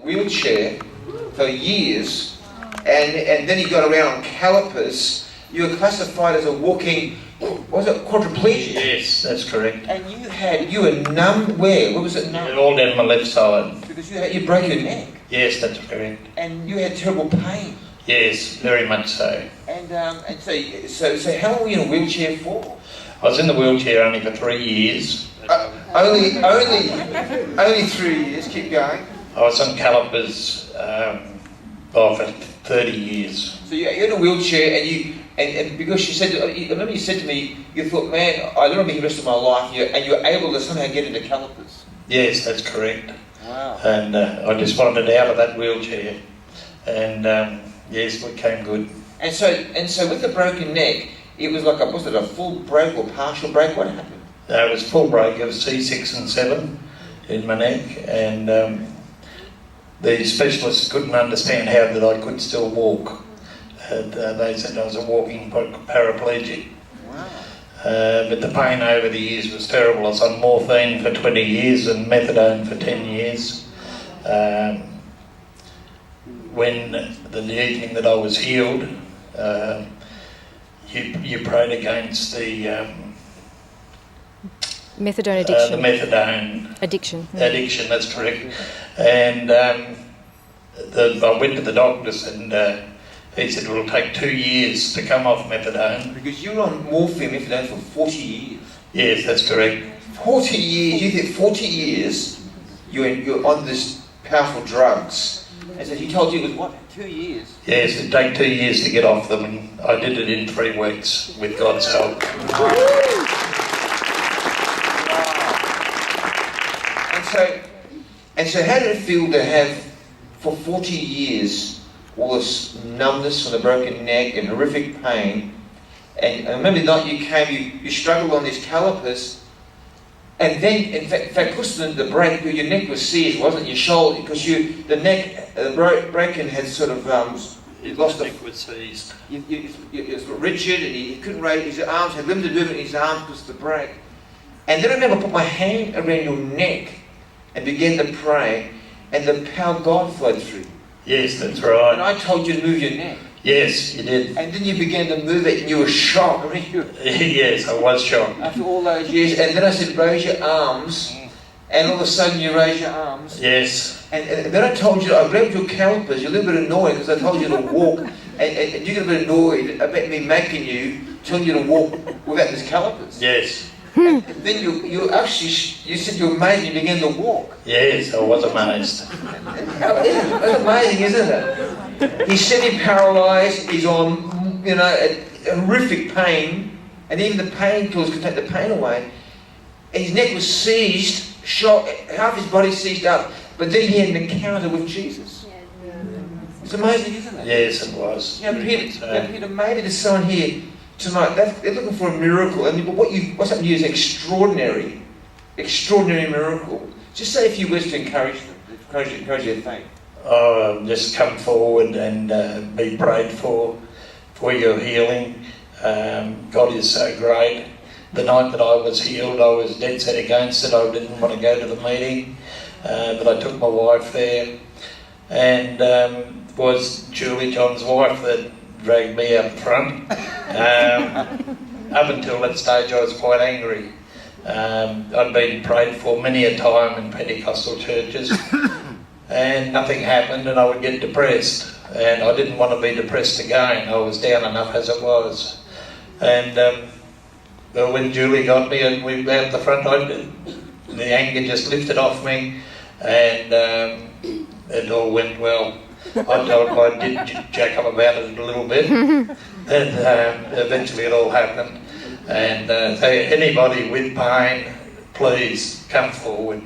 wheelchair for years, and then you got around on calipers. You were classified as a walking, was it quadriplegic? Yes, that's correct. And you were numb where? Where was it numb? All down my left side. Because you broke your neck. Yes, that's correct. And you had terrible pain. Yes, very much so. And so how long were you in a wheelchair for? I was in the wheelchair only for 3 years. Only 3 years. Keep going. I was on calipers for 30 years. So you're in a wheelchair, and because she said, I remember you said to me, you thought, man, I don't want to be the rest of my life, and you're able to somehow get into calipers. Yes, that's correct. Wow. And I just wanted out of that wheelchair, and yes, it came good. And so with the broken neck, it was like was it a full break or partial break? What happened? It was full break. It was C6 and 7 in my neck, and the specialists couldn't understand how that I could still walk. They said I was a walking paraplegic. Wow. But the pain over the years was terrible. I was on morphine for 20 years and methadone for 10 years. When the evening that I was healed, you prayed against the methadone addiction. The methadone addiction. Addiction, that's correct. And I went to the doctors, and he said it will take 2 years to come off methadone. Because you were on morphine methadone for 40 years. Yes, that's correct. 40 years. You think 40 years you're on this powerful drugs. And so he told you it was what? 2 years? Yes, it'd take 2 years to get off them, and I did it in 3 weeks with God's help. And so how did it feel to have, for 40 years, all this numbness from the broken neck and horrific pain? And I remember the night you came, you struggled on these calipers, and then, in fact, because the break, your neck was seized, wasn't it? Your shoulder, because the neck, broken had sort of, you lost the neck was seized. It was rigid, and he couldn't raise his arms, had limited movement in his arms because of the break. And then I remember I put my hand around your neck and began to pray, and the power of God flowed through. Yes, that's right. And I told you to move your neck. Yes, you did. And then you began to move it, and you were shocked. I mean, yes, I was shocked. After all those years, and then I said, raise your arms, and all of a sudden you raise your arms. Yes. And then I told you, I grabbed your calipers. You're a little bit annoyed because I told you to walk, and you got a bit annoyed about me making you, telling you to walk without these calipers. Yes. And then you said you were amazed and you began to walk. Yes, I was amazed. That's amazing, isn't it? He's semi-paralysed, he's on, a horrific pain, and even the painkillers could take the pain away. And his neck was seized, shot, half his body seized up, but then he had an encounter with Jesus. It's amazing, isn't it? Yes, it was. Peter, maybe there's someone here tonight, they're looking for a miracle, and what's happened to you is extraordinary miracle. Just say a few words to encourage them, encourage their faith. Just come forward and be prayed for your healing. God is so great. The night that I was healed, I was dead set against it. I didn't want to go to the meeting, but I took my wife there, and it was Julie, John's wife, that dragged me up front. Up until that stage I was quite angry. I'd been prayed for many a time in Pentecostal churches, and nothing happened, and I would get depressed, and I didn't want to be depressed again. I was down enough as it was. And when Julie got me and we were out the front, the anger just lifted off me, and it all went well. I did jack up about it a little bit, and eventually it all happened. And so anybody with pain, please come forward.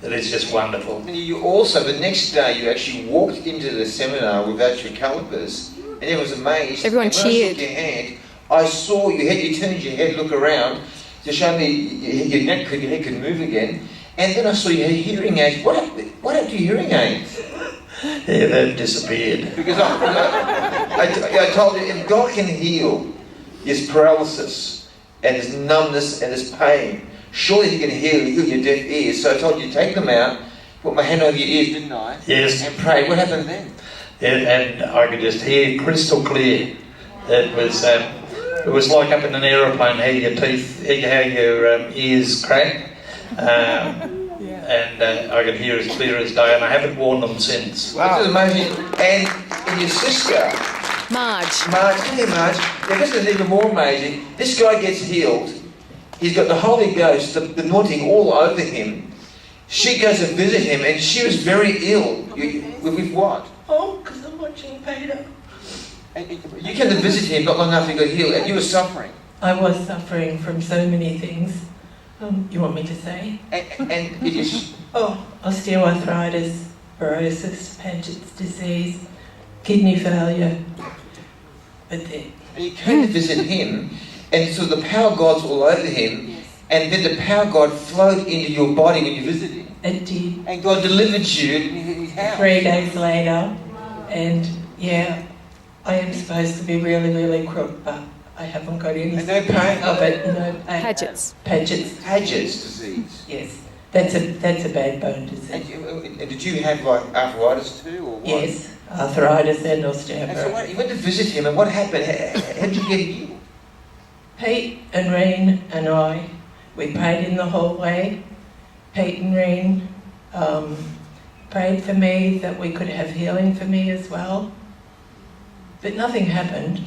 It is just wonderful. And you also, the next day, you actually walked into the seminar without your calipers, and it was amazed. Everyone cheered. When I shook your hand, I saw you turned your head, look around to show me your head could move again, and then I saw you had hearing aids. What happened to your hearing aids? Yeah, they've disappeared. Because I told you, if God can heal his paralysis and his numbness and his pain, surely he can heal your deaf ears. So I told you, take them out, put my hand over your ears, didn't I? Yes. And prayed. What happened then? And I could just hear crystal clear. It was like up in an aeroplane, how your teeth, how your ears crack. And I could hear as clear as day, and I haven't worn them since. Wow. This is amazing. And your sister, Marge. Hey Marge, yeah, this is even more amazing. This guy gets healed. He's got the Holy Ghost, the anointing all over him. She goes to visit him, and she was very ill. With what? Oh, because I'm watching Peter. And you came to visit him not long after you got healed, and you were suffering. I was suffering from so many things. You want me to say? And it is... Oh, osteoarthritis, cirrhosis, Paget's disease, kidney failure. But then... And you came to visit him, and so the power of God's all over him, and then the power of God flowed into your body when you visited him. it did. And God delivered you in his house. 3 days later, and yeah, I am supposed to be really, really crook, but I haven't got any And no pain? of it. No, Paget's. Paget's. Paget's disease. Yes, that's a bad bone disease. And did you have like arthritis too, or what? Yes, arthritis and And so osteoporosis. you went to visit him, and what happened? How did you get healed? Pete and Reen and I, we prayed in the hallway. Pete and Reen prayed for me that we could have healing for me as well. But nothing happened.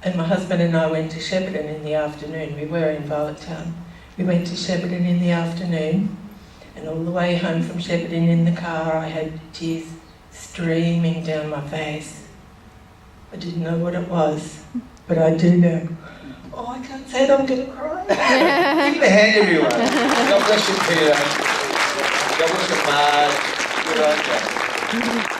And my husband and I went to Shepparton in the afternoon. We were in Violet Town. We went to Shepparton in the afternoon, and all the way home from Shepparton in the car, I had tears streaming down my face. I didn't know what it was, but I do know. Oh, I can't say it, I'm going to cry. Give him a hand, everyone. God bless you, Peter. God bless you, Marge. Good on you.